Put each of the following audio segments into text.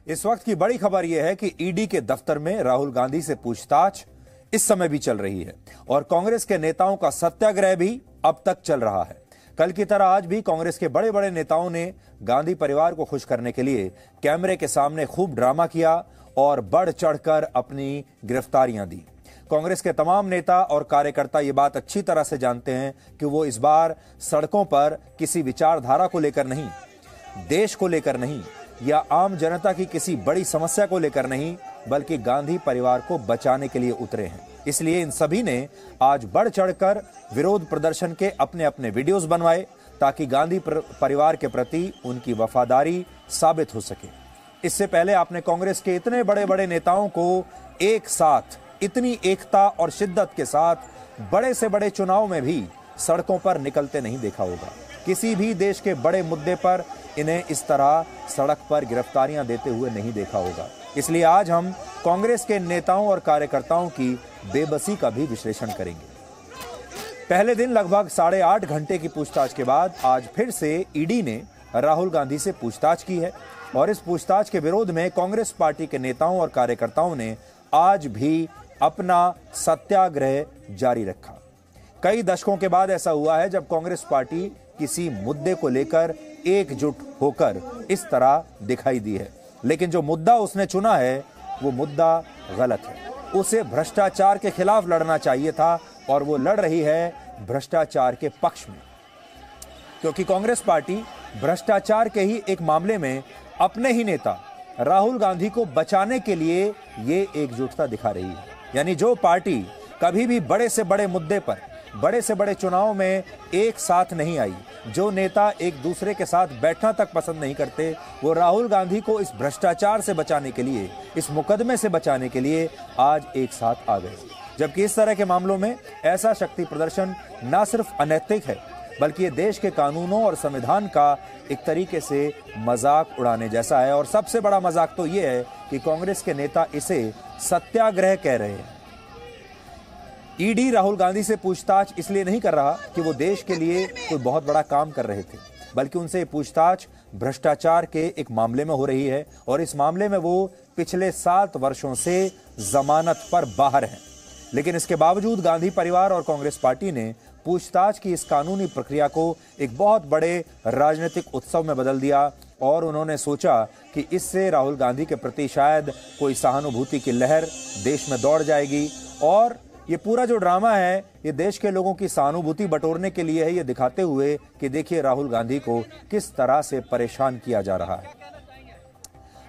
इस वक्त की बड़ी खबर यह है कि ईडी के दफ्तर में राहुल गांधी से पूछताछ इस समय भी चल रही है और कांग्रेस के नेताओं का सत्याग्रह भी अब तक चल रहा है। कल की तरह आज भी कांग्रेस के बड़े बड़े नेताओं ने गांधी परिवार को खुश करने के लिए कैमरे के सामने खूब ड्रामा किया और बढ़ चढ़कर अपनी गिरफ्तारियां दी। कांग्रेस के तमाम नेता और कार्यकर्ता ये बात अच्छी तरह से जानते हैं कि वो इस बार सड़कों पर किसी विचारधारा को लेकर नहीं, देश को लेकर नहीं या आम जनता की किसी बड़ी समस्या को लेकर नहीं, बल्कि गांधी परिवार को बचाने के लिए उतरे हैं। इसलिए इन सभी ने आज बढ़ चढ़कर विरोध प्रदर्शन के अपने अपने वीडियोस बनवाए ताकि गांधी परिवार के प्रति उनकी वफादारी साबित हो सके। इससे पहले आपने कांग्रेस के इतने बड़े बड़े नेताओं को एक साथ इतनी एकता और शिद्दत के साथ बड़े से बड़े चुनाव में भी सड़कों पर निकलते नहीं देखा होगा। किसी भी देश के बड़े मुद्दे पर इन्हें इस तरह सड़क पर गिरफ्तारियां देते हुए नहीं देखा होगा। इसलिए आज हम कांग्रेस के नेताओं और कार्यकर्ताओं की बेबसी का भी विश्लेषण करेंगे। पहले दिन लगभग 8.5 घंटे की पूछताछ के बाद आज फिर से ईडी ने राहुल गांधी से पूछताछ की है और इस पूछताछ के विरोध में कांग्रेस पार्टी के नेताओं और कार्यकर्ताओं ने आज भी अपना सत्याग्रह जारी रखा। कई दशकों के बाद ऐसा हुआ है जब कांग्रेस पार्टी किसी मुद्दे को लेकर एकजुट होकर इस तरह दिखाई दी है, लेकिन जो मुद्दा उसने चुना है वो मुद्दा गलत है। उसे भ्रष्टाचार के खिलाफ लड़ना चाहिए था और वो लड़ रही है भ्रष्टाचार के पक्ष में, क्योंकि कांग्रेस पार्टी भ्रष्टाचार के ही एक मामले में अपने ही नेता राहुल गांधी को बचाने के लिए ये एकजुटता दिखा रही है। यानी जो पार्टी कभी भी बड़े से बड़े मुद्दे पर बड़े से बड़े चुनाव में एक साथ नहीं आई, जो नेता एक दूसरे के साथ बैठना तक पसंद नहीं करते, वो राहुल गांधी को इस भ्रष्टाचार से बचाने के लिए, इस मुकदमे से बचाने के लिए आज एक साथ आ गए। जबकि इस तरह के मामलों में ऐसा शक्ति प्रदर्शन न सिर्फ अनैतिक है, बल्कि ये देश के कानूनों और संविधान का एक तरीके से मजाक उड़ाने जैसा है। और सबसे बड़ा मजाक तो ये है कि कांग्रेस के नेता इसे सत्याग्रह कह रहे हैं। ईडी राहुल गांधी से पूछताछ इसलिए नहीं कर रहा कि वो देश के लिए कोई बहुत बड़ा काम कर रहे थे, बल्कि उनसे पूछताछ भ्रष्टाचार के एक मामले में हो रही है और इस मामले में वो पिछले 7 वर्षों से जमानत पर बाहर हैं। लेकिन इसके बावजूद गांधी परिवार और कांग्रेस पार्टी ने पूछताछ की इस कानूनी प्रक्रिया को एक बहुत बड़े राजनीतिक उत्सव में बदल दिया और उन्होंने सोचा कि इससे राहुल गांधी के प्रति शायद कोई सहानुभूति की लहर देश में दौड़ जाएगी और ये पूरा जो ड्रामा है ये देश के लोगों की सहानुभूति बटोरने के लिए है, ये दिखाते हुए कि देखिए राहुल गांधी को किस तरह से परेशान किया जा रहा है।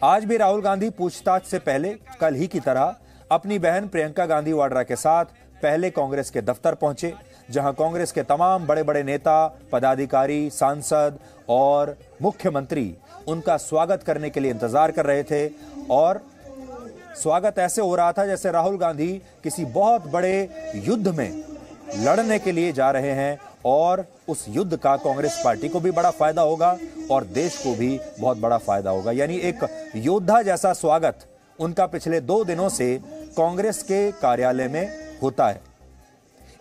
आज भी राहुल गांधी पूछताछ से पहले कल ही की तरह अपनी बहन प्रियंका गांधी वाड्रा के साथ पहले कांग्रेस के दफ्तर पहुंचे, जहां कांग्रेस के तमाम बड़े बड़े नेता, पदाधिकारी, सांसद और मुख्यमंत्री उनका स्वागत करने के लिए इंतजार कर रहे थे। और स्वागत ऐसे हो रहा था जैसे राहुल गांधी किसी बहुत बड़े युद्ध में लड़ने के लिए जा रहे हैं और उस युद्ध का कांग्रेस पार्टी को भी बड़ा फायदा होगा और देश को भी बहुत बड़ा फायदा होगा। यानी एक योद्धा जैसा स्वागत उनका पिछले 2 दिनों से कांग्रेस के कार्यालय में होता है।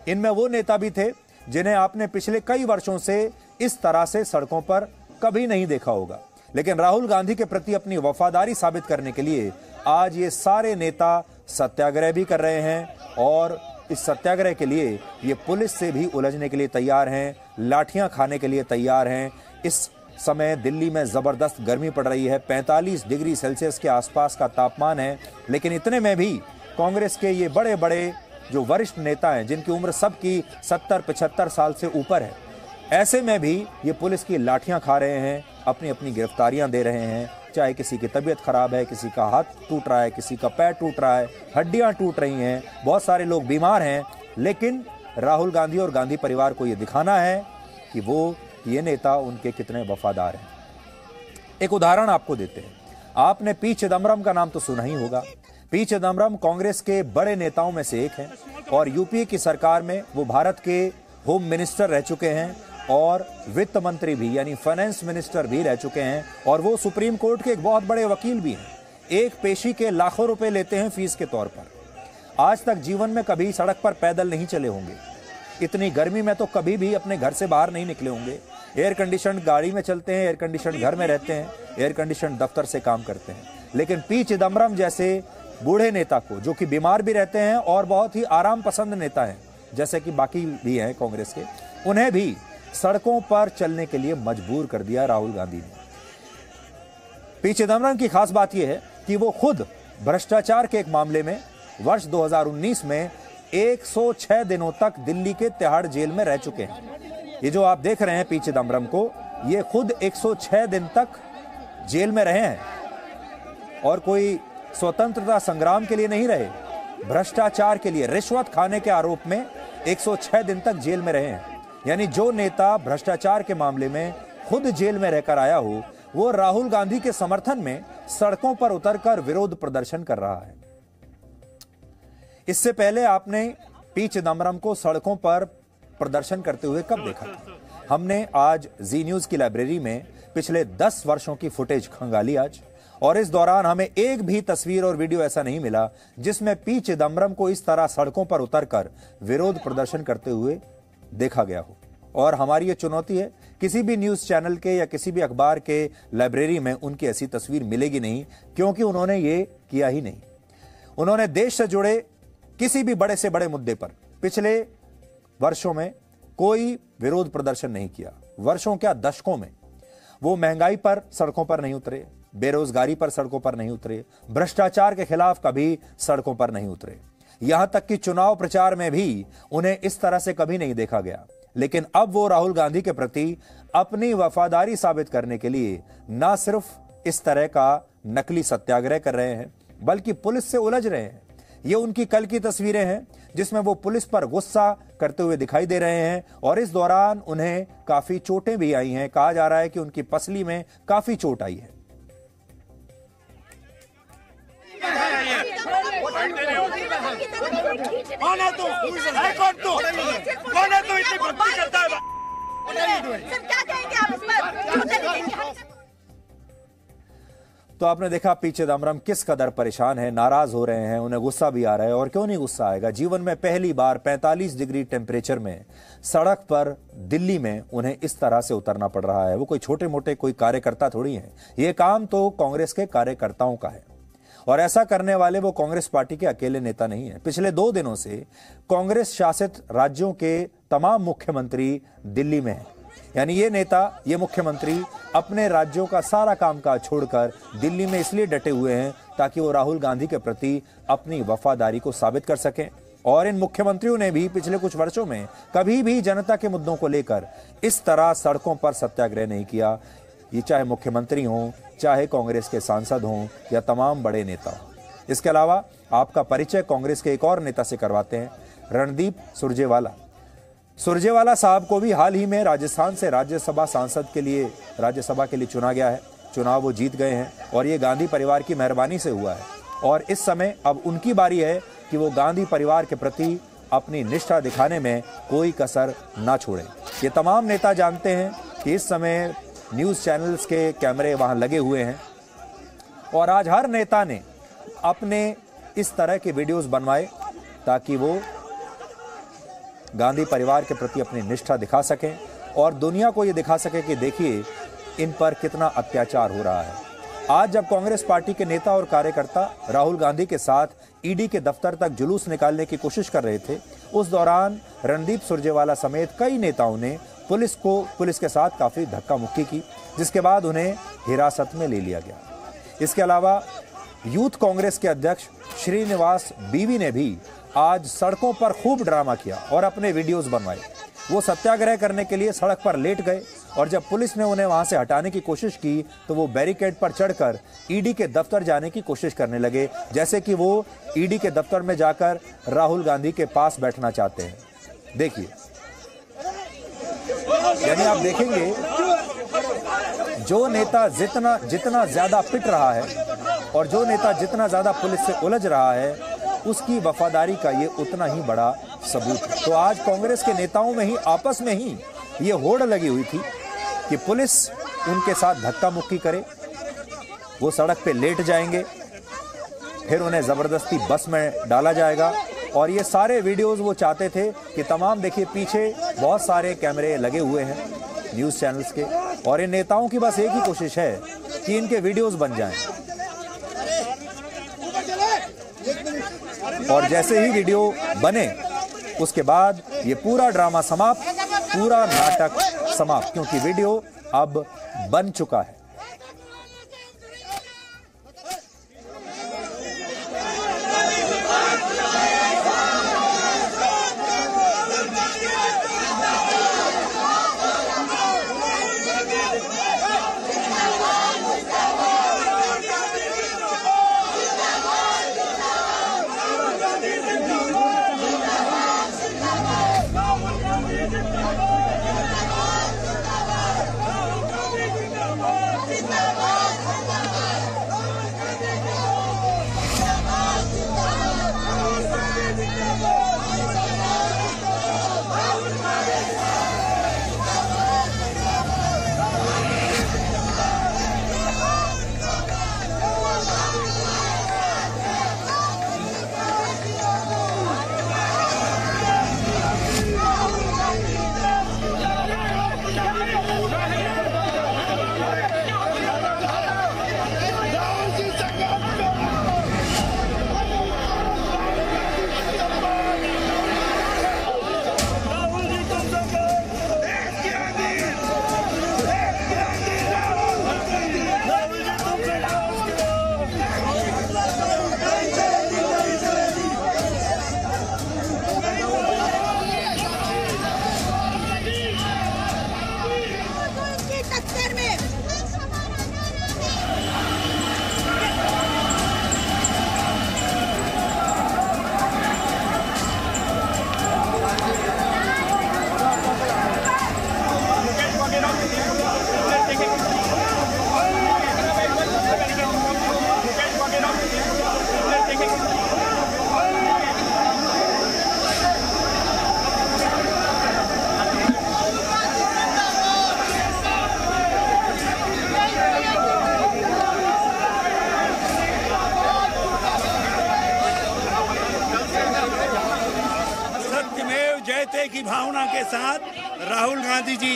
इनमें वो नेता भी थे जिन्हें आपने पिछले कई वर्षों से इस तरह से सड़कों पर कभी नहीं देखा होगा, लेकिन राहुल गांधी के प्रति अपनी वफादारी साबित करने के लिए आज ये सारे नेता सत्याग्रह भी कर रहे हैं और इस सत्याग्रह के लिए ये पुलिस से भी उलझने के लिए तैयार हैं, लाठियां खाने के लिए तैयार हैं। इस समय दिल्ली में जबरदस्त गर्मी पड़ रही है, 45 डिग्री सेल्सियस के आसपास का तापमान है, लेकिन इतने में भी कांग्रेस के ये बड़े बड़े जो वरिष्ठ नेता हैं जिनकी उम्र सबकी 70-75 साल से ऊपर है, ऐसे में भी ये पुलिस की लाठियां खा रहे हैं, अपनी अपनी गिरफ्तारियां दे रहे हैं। चाहे किसी की तबीयत खराब है, किसी का हाथ टूट रहा है, किसी का पैर टूट रहा है, हड्डियां टूट रही हैं, बहुत सारे लोग बीमार हैं, लेकिन राहुल गांधी और गांधी परिवार को ये दिखाना है कि वो ये नेता उनके कितने वफादार हैं। एक उदाहरण आपको देते हैं। आपने पी चिदम्बरम का नाम तो सुना ही होगा। पी चिदम्बरम कांग्रेस के बड़े नेताओं में से एक हैं और यूपीए की सरकार में वो भारत के होम मिनिस्टर रह चुके हैं और वित्त मंत्री भी यानी फाइनेंस मिनिस्टर भी रह चुके हैं और वो सुप्रीम कोर्ट के एक बहुत बड़े वकील भी हैं। एक पेशी के लाखों रुपए लेते हैं फीस के तौर पर। आज तक जीवन में कभी सड़क पर पैदल नहीं चले होंगे, इतनी गर्मी में तो कभी भी अपने घर से बाहर नहीं निकले होंगे। एयर कंडीशन गाड़ी में चलते हैं, एयर कंडीशन घर में रहते हैं, एयर कंडीशन दफ्तर से काम करते हैं, लेकिन पी चिदम्बरम जैसे बूढ़े नेता को, जो कि बीमार भी रहते हैं और बहुत ही आराम पसंद नेता हैं, जैसे कि बाकी भी हैं कांग्रेस के, उन्हें भी सड़कों पर चलने के लिए मजबूर कर दिया राहुल गांधी ने। पी चिदम्बरम की खास बात यह है कि वो खुद भ्रष्टाचार के एक मामले में वर्ष 2019 में 106 दिनों तक दिल्ली के तिहाड़ जेल में रह चुके हैं। ये जो आप देख रहे हैं पी चिदम्बरम को, ये खुद 106 दिन तक जेल में रहे हैं और कोई स्वतंत्रता संग्राम के लिए नहीं रहे, भ्रष्टाचार के लिए, रिश्वत खाने के आरोप में 106 दिन तक जेल में रहे हैं। यानी जो नेता भ्रष्टाचार के मामले में खुद जेल में रहकर आया हो, वो राहुल गांधी के समर्थन में सड़कों पर उतरकर विरोध प्रदर्शन कर रहा है। इससे पहले आपने पी चिदम्बरम को सड़कों पर प्रदर्शन करते हुए कब देखा था? हमने आज जी न्यूज की लाइब्रेरी में पिछले 10 वर्षों की फुटेज खंगाली आज, और इस दौरान हमें एक भी तस्वीर और वीडियो ऐसा नहीं मिला जिसमें पी चिदम्बरम को इस तरह सड़कों पर उतरकर विरोध प्रदर्शन करते हुए देखा गया हो। और हमारी ये चुनौती है, किसी भी न्यूज चैनल के या किसी भी अखबार के लाइब्रेरी में उनकी ऐसी तस्वीर मिलेगी नहीं, क्योंकि उन्होंने ये किया ही नहीं। उन्होंने देश से जुड़े किसी भी बड़े से बड़े मुद्दे पर पिछले वर्षों में कोई विरोध प्रदर्शन नहीं किया। वर्षों क्या, दशकों में वो महंगाई पर सड़कों पर नहीं उतरे, बेरोजगारी पर सड़कों पर नहीं उतरे, भ्रष्टाचार के खिलाफ कभी सड़कों पर नहीं उतरे। यहां तक कि चुनाव प्रचार में भी उन्हें इस तरह से कभी नहीं देखा गया। लेकिन अब वो राहुल गांधी के प्रति अपनी वफादारी साबित करने के लिए न सिर्फ इस तरह का नकली सत्याग्रह कर रहे हैं, बल्कि पुलिस से उलझ रहे हैं। ये उनकी कल की तस्वीरें हैं जिसमें वो पुलिस पर गुस्सा करते हुए दिखाई दे रहे हैं, और इस दौरान उन्हें काफी चोटें भी आई हैं। कहा जा रहा है कि उनकी पसली में काफी चोट आई है। कौन है तू? कौन है तू? इतनी भक्ति करता है? सर क्या कहेंगे आप इस पर? तो आपने देखा पी चिदम्बरम किस कदर परेशान है, नाराज हो रहे हैं, उन्हें गुस्सा भी आ रहा है। और क्यों नहीं गुस्सा आएगा? जीवन में पहली बार 45 डिग्री टेम्परेचर में सड़क पर दिल्ली में उन्हें इस तरह से उतरना पड़ रहा है। वो कोई छोटे मोटे कोई कार्यकर्ता थोड़ी हैं, ये काम तो कांग्रेस के कार्यकर्ताओं का है। और ऐसा करने वाले वो कांग्रेस पार्टी के अकेले नेता नहीं है। पिछले 2 दिनों से कांग्रेस शासित राज्यों के तमाम मुख्यमंत्री दिल्ली में हैं। यानी ये नेता, ये मुख्यमंत्री अपने राज्यों का सारा कामकाज छोड़कर दिल्ली में इसलिए डटे हुए हैं ताकि वो राहुल गांधी के प्रति अपनी वफादारी को साबित कर सकें। और इन मुख्यमंत्रियों ने भी पिछले कुछ वर्षों में कभी भी जनता के मुद्दों को लेकर इस तरह सड़कों पर सत्याग्रह नहीं किया। ये चाहे मुख्यमंत्री हों, चाहे कांग्रेस के सांसद हों या तमाम बड़े नेता हों। इसके अलावा आपका परिचय कांग्रेस के एक और नेता से करवाते हैं, रणदीप सुरजेवाला। सुरजेवाला साहब को भी हाल ही में राजस्थान से राज्यसभा के लिए चुना गया है। चुनाव वो जीत गए हैं और ये गांधी परिवार की मेहरबानी से हुआ है। और इस समय अब उनकी बारी है कि वो गांधी परिवार के प्रति अपनी निष्ठा दिखाने में कोई कसर ना छोड़े। ये तमाम नेता जानते हैं कि इस समय न्यूज़ चैनल्स के कैमरे वहां लगे हुए हैं, और आज हर नेता ने अपने इस तरह के वीडियोस बनवाए ताकि वो गांधी परिवार के प्रति अपनी निष्ठा दिखा सकें और दुनिया को ये दिखा सके कि देखिए इन पर कितना अत्याचार हो रहा है। आज जब कांग्रेस पार्टी के नेता और कार्यकर्ता राहुल गांधी के साथ ईडी के दफ्तर तक जुलूस निकालने की कोशिश कर रहे थे, उस दौरान रणदीप सुरजेवाला समेत कई नेताओं ने पुलिस के साथ काफी धक्का मुक्की की, जिसके बाद उन्हें हिरासत में ले लिया गया। इसके अलावा यूथ कांग्रेस के अध्यक्ष श्रीनिवास बीवी ने भी आज सड़कों पर खूब ड्रामा किया और अपने वीडियोस बनवाए। वो सत्याग्रह करने के लिए सड़क पर लेट गए और जब पुलिस ने उन्हें वहां से हटाने की कोशिश की तो वो बैरिकेड पर चढ़कर ईडी के दफ्तर जाने की कोशिश करने लगे, जैसे कि वो ईडी के दफ्तर में जाकर राहुल गांधी के पास बैठना चाहते हैं। देखिए, यानी आप देखेंगे जो नेता जितना ज्यादा पिट रहा है और जो नेता जितना ज्यादा पुलिस से उलझ रहा है, उसकी वफादारी का ये उतना ही बड़ा सबूत है। तो आज कांग्रेस के नेताओं में ही आपस में ही ये होड़ लगी हुई थी कि पुलिस उनके साथ धक्का मुक्की करे, वो सड़क पे लेट जाएंगे, फिर उन्हें जबरदस्ती बस में डाला जाएगा। और ये सारे वीडियोस वो चाहते थे कि तमाम, देखिए पीछे बहुत सारे कैमरे लगे हुए हैं न्यूज़ चैनल्स के, और इन नेताओं की बस एक ही कोशिश है कि इनके वीडियोस बन जाएं। और जैसे ही वीडियो बने उसके बाद ये पूरा ड्रामा समाप्त, पूरा नाटक समाप्त, क्योंकि वीडियो अब बन चुका है। जयते की भावना के साथ राहुल गांधी जी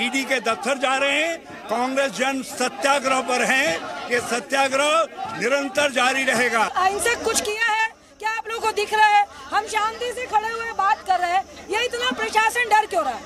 ईडी के दफ्तर जा रहे हैं। कांग्रेस जन सत्याग्रह पर है। ये सत्याग्रह निरंतर जारी रहेगा। इनसे कुछ किया है क्या आप लोगों को दिख रहा है? हम शांति से खड़े हुए बात कर रहे हैं, ये इतना प्रशासन डर क्यों रहा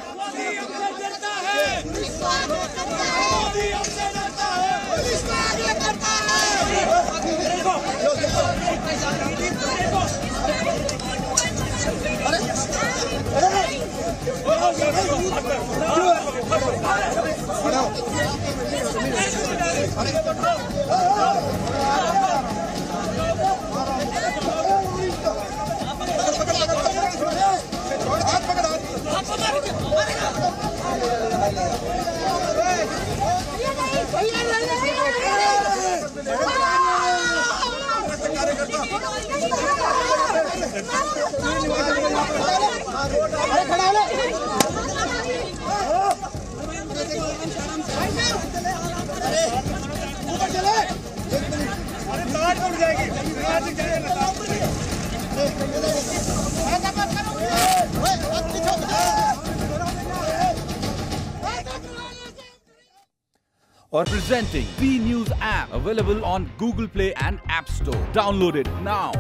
or presenting B News app, available on Google Play and App Store. Download it now.